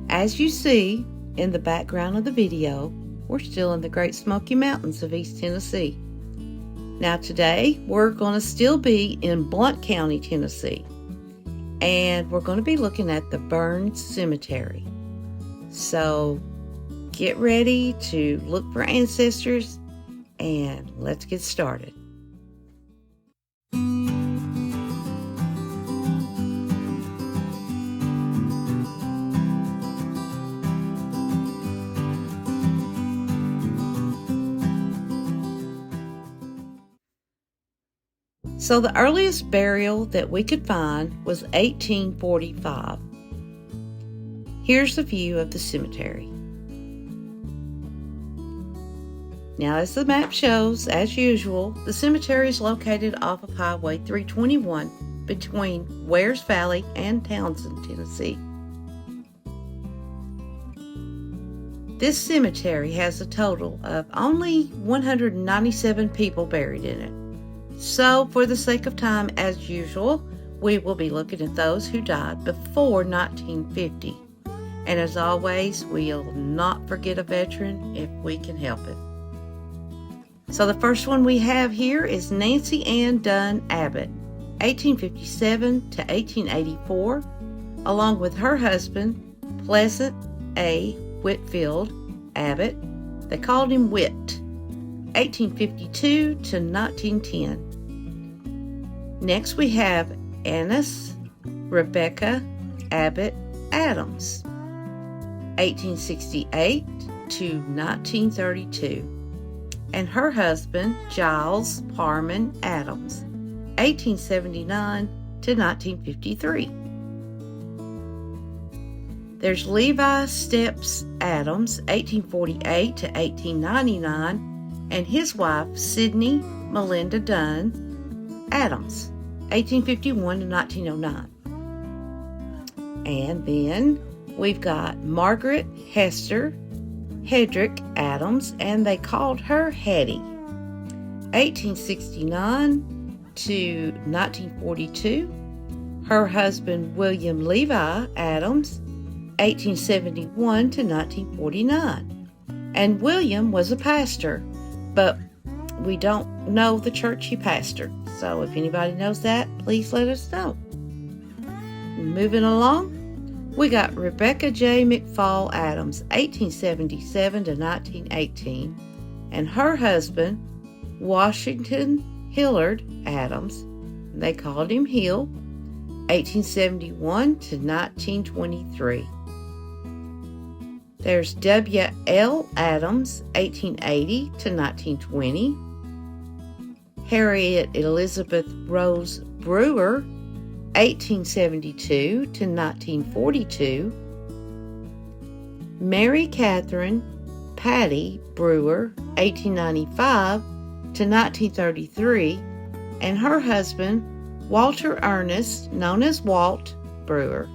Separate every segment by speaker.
Speaker 1: As you see in the background of the video, we're still in the Great Smoky Mountains of East Tennessee. Now today, we're going to still be in Blount County, Tennessee, and we're going to be looking at the Burns Cemetery. So get ready to look for ancestors, and let's get started. So the earliest burial that we could find was 1845. Here's a view of the cemetery. Now, as the map shows, as usual, the cemetery is located off of Highway 321 between Wares Valley and Townsend, Tennessee. This cemetery has a total of only 197 people buried in it. So, for the sake of time, as usual, we will be looking at those who died before 1950. And as always, we'll not forget a veteran if we can help it. So the first one we have here is Nancy Ann Dunn Abbott, 1857 to 1884, along with her husband, Pleasant A. Whitfield Abbott. They called him Whit, 1852 to 1910. Next we have Annis Rebecca Abbott Adams, 1868 to 1932, and her husband Giles Parman Adams, 1879 to 1953. There's Levi Steps Adams, 1848 to 1899, and his wife Sidney Melinda Dunn Adams, 1851 to 1909. And then we've got Margaret Hester Hedrick Adams, and they called her Hetty, 1869 to 1942. Her husband William Levi Adams, 1871 to 1949. And William was a pastor, but we don't know the church he pastored. So if anybody knows that, please let us know. Moving along, we got Rebecca J. McFall Adams, 1877 to 1918, and her husband, Washington Hillard Adams, they called him Hill, 1871 to 1923. There's W.L. Adams, 1880 to 1920. Harriet Elizabeth Rose Brewer, 1872 to 1942. Mary Catherine Patty Brewer, 1895 to 1933, and her husband, Walter Ernest, known as Walt Brewer,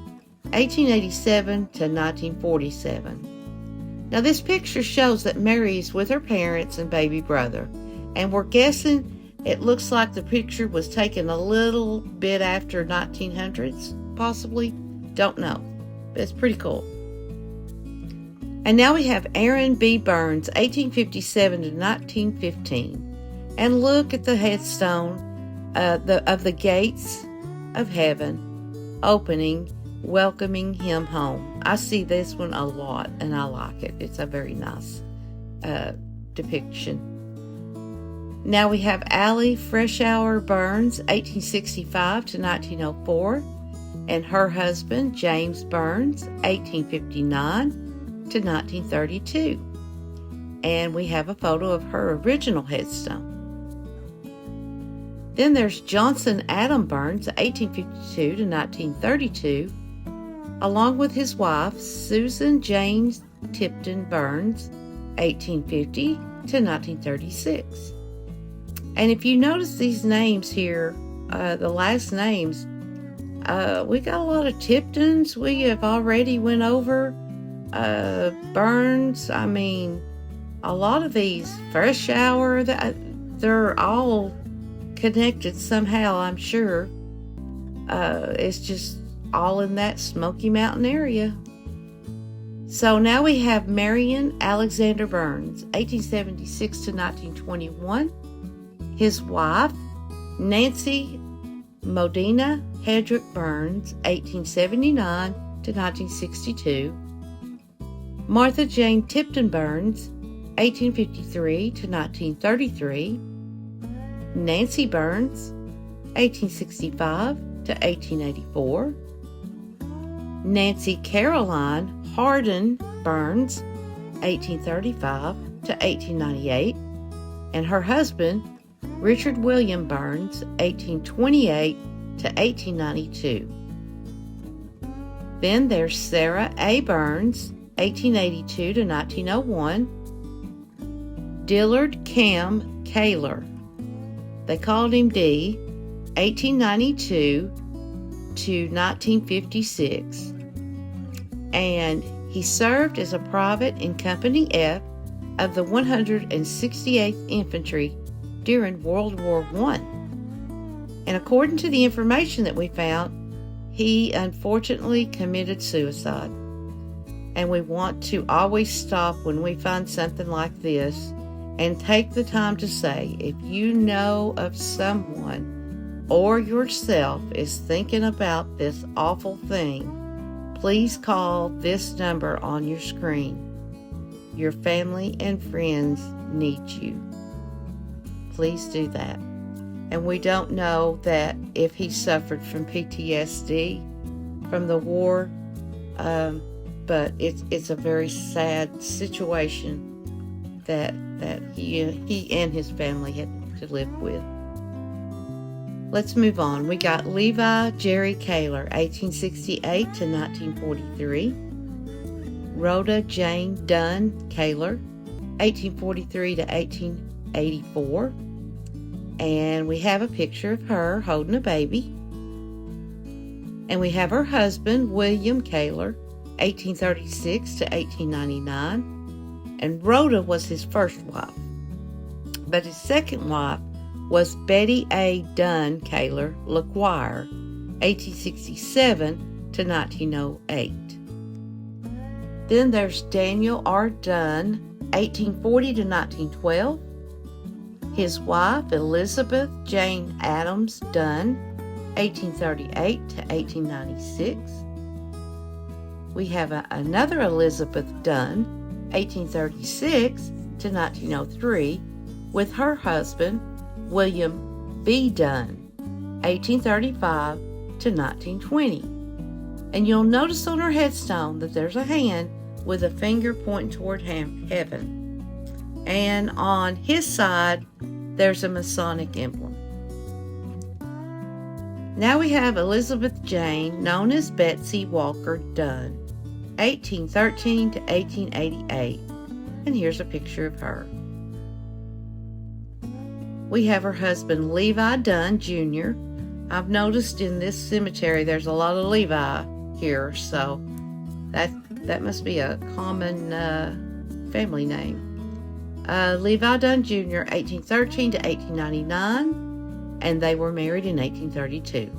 Speaker 1: 1887 to 1947. Now this picture shows that Mary is with her parents and baby brother, and we're guessing it looks like the picture was taken a little bit after 1900s, possibly. Don't know, but it's pretty cool. And now we have Aaron B. Burns, 1857 to 1915. And look at the headstone of the gates of heaven opening, welcoming him home. I see this one a lot, and I like it. It's a very nice depiction. Now we have Allie Freshour Burns, 1865 to 1904, and her husband, James Burns, 1859 to 1932. And we have a photo of her original headstone. Then there's Johnson Adam Burns, 1852 to 1932, along with his wife, Susan James Tipton Burns, 1850 to 1936. And if you notice these names here, the last names, we got a lot of Tiptons. We have already went over Burns. I mean, a lot of these Freshour, they're all connected somehow, I'm sure. It's just all in that Smoky Mountain area. So now we have Marion Alexander Burns, 1876 to 1921. His wife, Nancy Modena Hedrick Burns, 1879 to 1962. Martha Jane Tipton Burns, 1853 to 1933. Nancy Burns, 1865 to 1884. Nancy Caroline Hardin Burns, 1835 to 1898, and her husband, Richard William Burns, 1828 to 1892. Then there's Sarah A. Burns, 1882 to 1901. Dillard Cam Kaler, they called him D, 1892 to 1956. And he served as a private in Company F of the 168th Infantry during World War I. And according to the information that we found, he unfortunately committed suicide. And we want to always stop when we find something like this and take the time to say, if you know of someone or yourself is thinking about this awful thing, please call this number on your screen. Your family and friends need you. Please do that. And we don't know that if he suffered from PTSD from the war, but it's a very sad situation that he and his family had to live with. Let's move on. We got Levi Jerry Kaler, 1868 to 1943. Rhoda Jane Dunn Kaler, 1843 to 1884. And we have a picture of her holding a baby. And we have her husband, William Kaler, 1836 to 1899. And Rhoda was his first wife. But his second wife was Betty A. Dunn Kaler LaQuire, 1867 to 1908. Then there's Daniel R. Dunn, 1840 to 1912. His wife, Elizabeth Jane Adams Dunn, 1838 to 1896. We have another Elizabeth Dunn, 1836 to 1903, with her husband, William B. Dunn, 1835 to 1920. And you'll notice on her headstone that there's a hand with a finger pointing toward heaven. And on his side, there's a Masonic emblem. Now we have Elizabeth Jane, known as Betsy Walker Dunn, 1813 to 1888. And here's a picture of her. We have her husband, Levi Dunn Jr. I've noticed in this cemetery there's a lot of Levi here, so that must be a common family name. Levi Dunn Jr., 1813 to 1899, and they were married in 1832.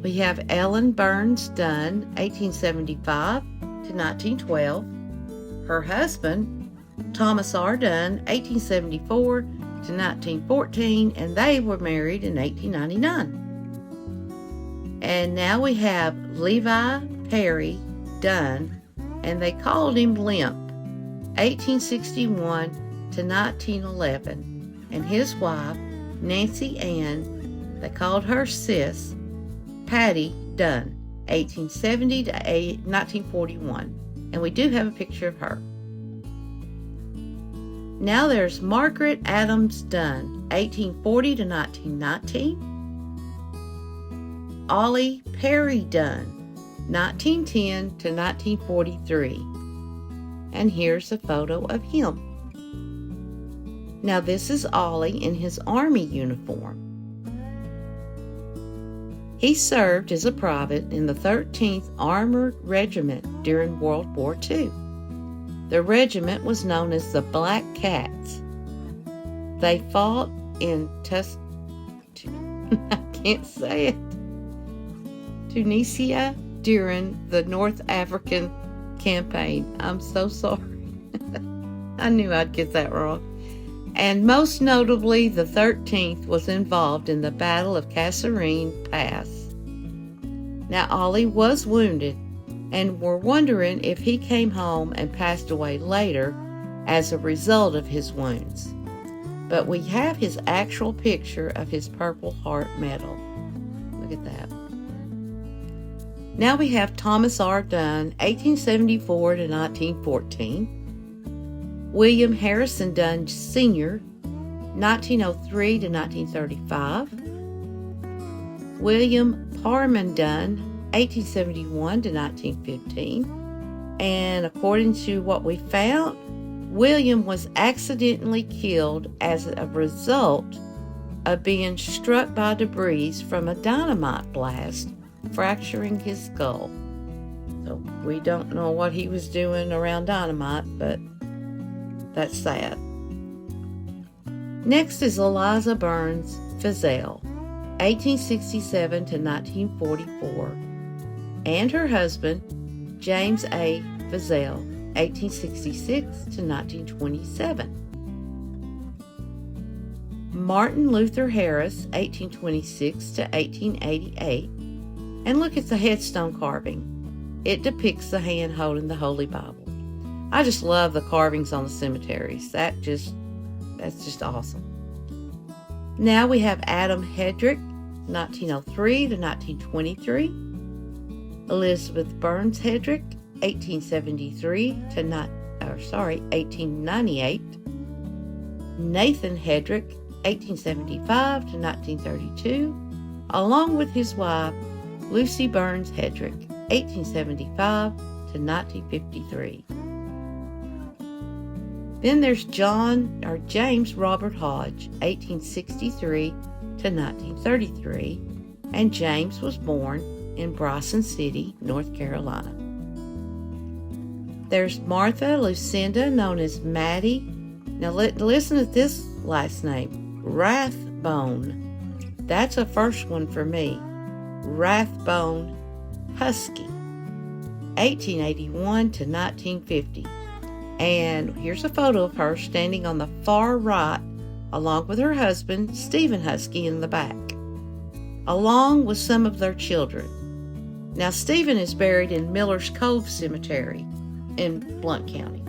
Speaker 1: We have Ellen Burns Dunn, 1875 to 1912. Her husband, Thomas R. Dunn, 1874 to 1914, and they were married in 1899. And now we have Levi Perry Dunn, and they called him Limp, 1861 to 1911, and his wife, Nancy Ann, they called her Sis, Patty Dunn, 1870 to 1941, and we do have a picture of her. Now there's Margaret Adams Dunn, 1840 to 1919. Ollie Perry Dunn, 1910 to 1943. And here's a photo of him. Now this is Ollie in his Army uniform. He served as a private in the 13th Armored Regiment during World War II. The regiment was known as the Black Cats. They fought in I can't say it. Tunisia during the North African campaign. I'm so sorry. I knew I'd get that wrong. And most notably, the 13th was involved in the Battle of Kasserine Pass. Now, Ollie was wounded, and we're wondering if he came home and passed away later as a result of his wounds. But we have his actual picture of his Purple Heart medal. Look at that. Now we have Thomas R. Dunn, 1874 to 1914. William Harrison Dunn Sr., 1903 to 1935. William Parman Dunn, 1871 to 1915. And according to what we found, William was accidentally killed as a result of being struck by debris from a dynamite blast, fracturing his skull. So we don't know what he was doing around dynamite, but that's sad. Next is Eliza Burns Fizell, 1867 to 1944, and her husband, James A. Fizell, 1866 to 1927. Martin Luther Harris, 1826 to 1888. And look at the headstone carving. It depicts the hand holding the Holy Bible. I just love the carvings on the cemeteries. That's just awesome. Now we have Adam Hedrick, 1903 to 1923. Elizabeth Burns Hedrick, 1898. Nathan Hedrick, 1875 to 1932, along with his wife, Lucy Burns Hedrick, 1875 to 1953. Then there's James Robert Hodge, 1863 to 1933, and James was born in Bryson City, North Carolina. There's Martha Lucinda, known as Maddie. Now listen to this last name, Rathbone. That's a first one for me. Rathbone Husky, 1881 to 1950. And here's a photo of her standing on the far right, along with her husband, Stephen Husky, in the back, along with some of their children. Now, Stephen is buried in Miller's Cove Cemetery in Blount County.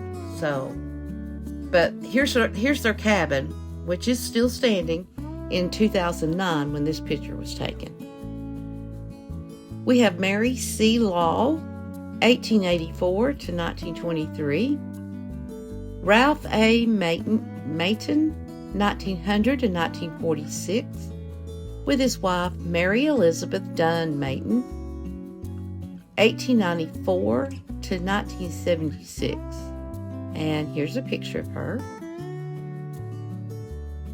Speaker 1: But here's their cabin, which is still standing in 2009 when this picture was taken. We have Mary C. Law, 1884 to 1923. Ralph A. Mayton, 1900 to 1946, with his wife Mary Elizabeth Dunn Mayton, 1894 to 1976. And here's a picture of her.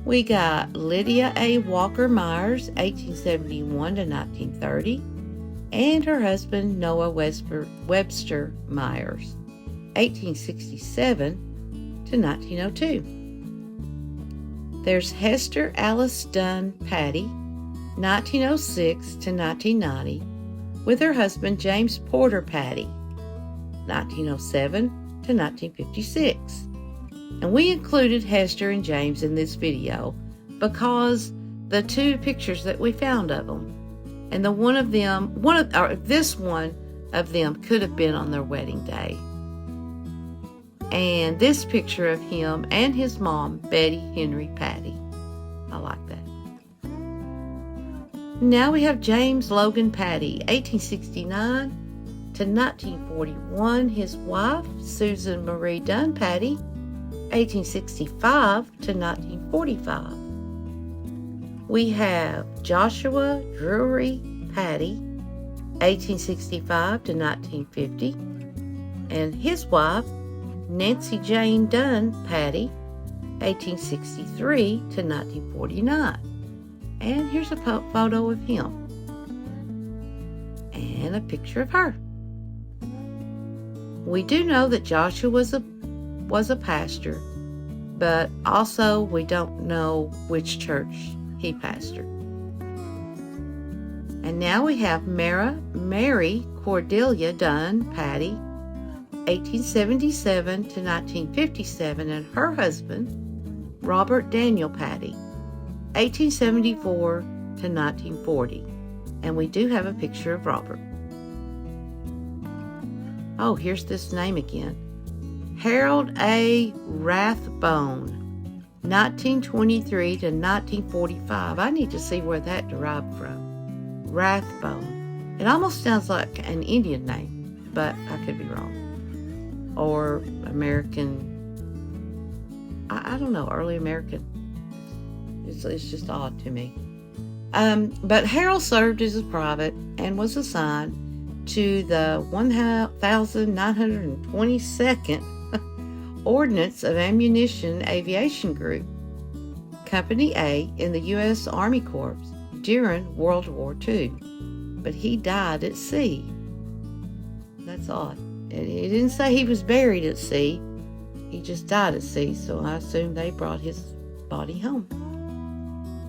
Speaker 1: We got Lydia A. Walker Myers, 1871 to 1930, and her husband Noah Webster Myers, 1867 to 1902. There's Hester Alice Dunn Patty, 1906 to 1990, with her husband James Porter Patty, 1907 to 1956. And we included Hester and James in this video because the two pictures that we found of them, and this one of them could have been on their wedding day. And this picture of him and his mom, Betty Henry Patty. I like that. Now we have James Logan Patty, 1869 to 1941. His wife, Susan Marie Dunn Patty, 1865 to 1945. We have Joshua Drury Patty, 1865 to 1950, and his wife, Nancy Jane Dunn Patty, 1863 to 1949. And here's a photo of him. And a picture of her. We do know that Joshua was a pastor, but also we don't know which church he pastored. And now we have Mary Cordelia Dunn Patty, 1877 to 1957, and her husband, Robert Daniel Patty, 1874 to 1940. And we do have a picture of Robert. Oh, here's this name again. Harold A. Rathbone, 1923 to 1945. I need to see where that derived from. Rathbone. It almost sounds like an Indian name, but I could be wrong. Or American, I don't know, early American. It's just odd to me. But Harold served as a private and was assigned to the 1922nd Ordnance of Ammunition Aviation Group, Company A in the U.S. Army Corps during World War II. But he died at sea. That's odd. It didn't say he was buried at sea. He just died at sea, so I assume they brought his body home.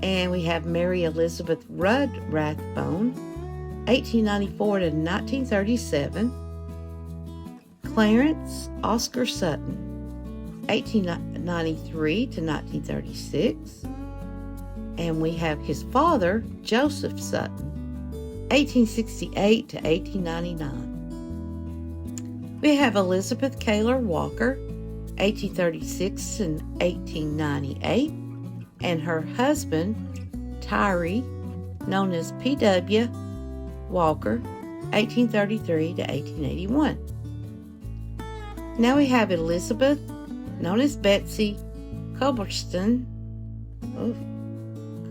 Speaker 1: And we have Mary Elizabeth Rudd Rathbone, 1894 to 1937. Clarence Oscar Sutton, 1893 to 1936. And we have his father, Joseph Sutton, 1868 to 1899. We have Elizabeth Kaler Walker, 1836 and 1898, and her husband, Tyree, known as P.W. Walker, 1833 to 1881. Now we have Elizabeth, known as Betsy, Culbertson,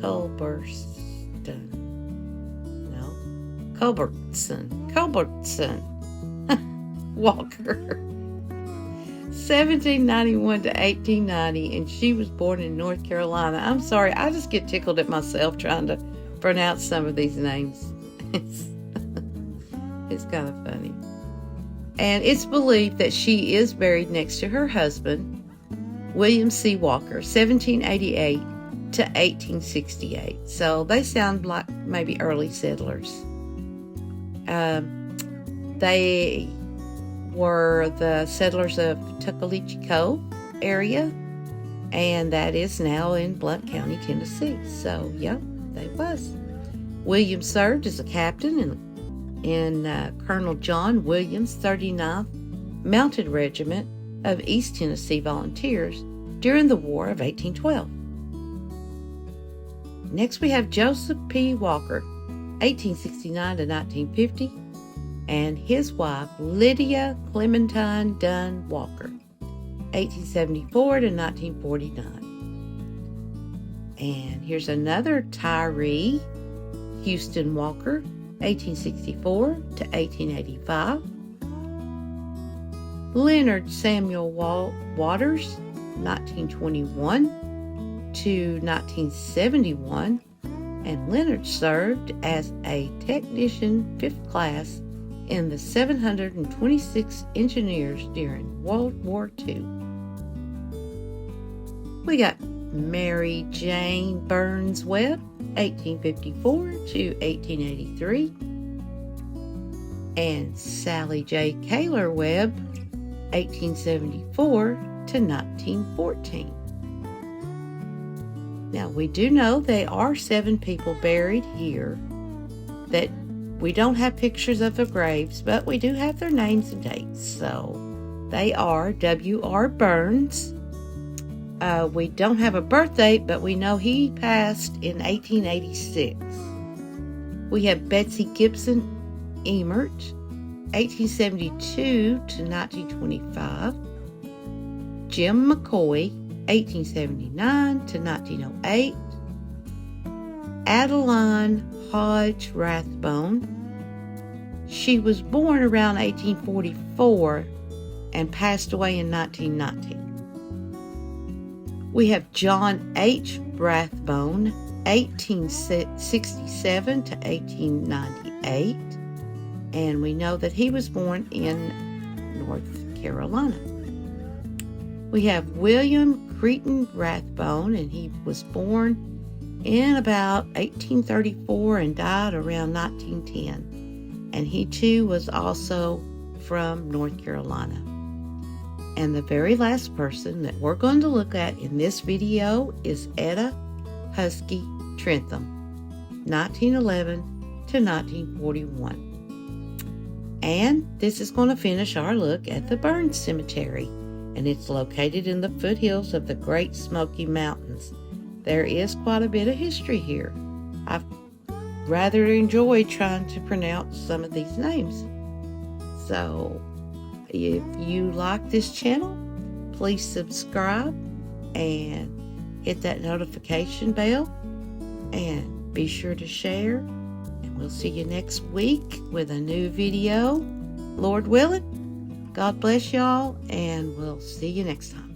Speaker 1: Culbertson Walker, 1791 to 1890, and she was born in North Carolina. I'm sorry, I just get tickled at myself trying to pronounce some of these names. It's kind of funny. And it's believed that she is buried next to her husband, William C. Walker, 1788 to 1868. So they sound like maybe early settlers. They were the settlers of Tuckaleechee Cove area, and that is now in Blount County, Tennessee. So, yeah, they was. William served as a captain in Colonel John Williams' 39th Mounted Regiment of East Tennessee Volunteers during the War of 1812. Next, we have Joseph P. Walker, 1869 to 1950, and his wife, Lydia Clementine Dunn Walker, 1874 to 1949. And here's another Tyree, Houston Walker, 1864 to 1885. Leonard Samuel Waters, 1921 to 1971. And Leonard served as a technician 5th class in the 726th Engineers during World War II. We got Mary Jane Burns Webb, 1854 to 1883, and Sally J. Kaler Webb, 1874 to 1914. Now, we do know there are 7 people buried here that we don't have pictures of their graves, but we do have their names and dates. So they are W.R. Burns. We don't have a birth date, but we know he passed in 1886. We have Betsy Gibson Emert, 1872 to 1925. Jim McCoy, 1879 to 1908. Adeline Hodge Rathbone. She was born around 1844 and passed away in 1990. We have John H. Rathbone, 1867 to 1898, and we know that he was born in North Carolina. We have William Cretan Rathbone, and he was born in about 1834 and died around 1910. And he too was also from North Carolina. And the very last person that we're going to look at in this video is Etta Husky Trentham, 1911 to 1941. And this is going to finish our look at the Burns Cemetery, and it's located in the foothills of the Great Smoky Mountains. There is quite a bit of history here. I've rather enjoyed trying to pronounce some of these names. So, if you like this channel, please subscribe and hit that notification bell, and be sure to share. And we'll see you next week with a new video, Lord willing. God bless y'all, and we'll see you next time.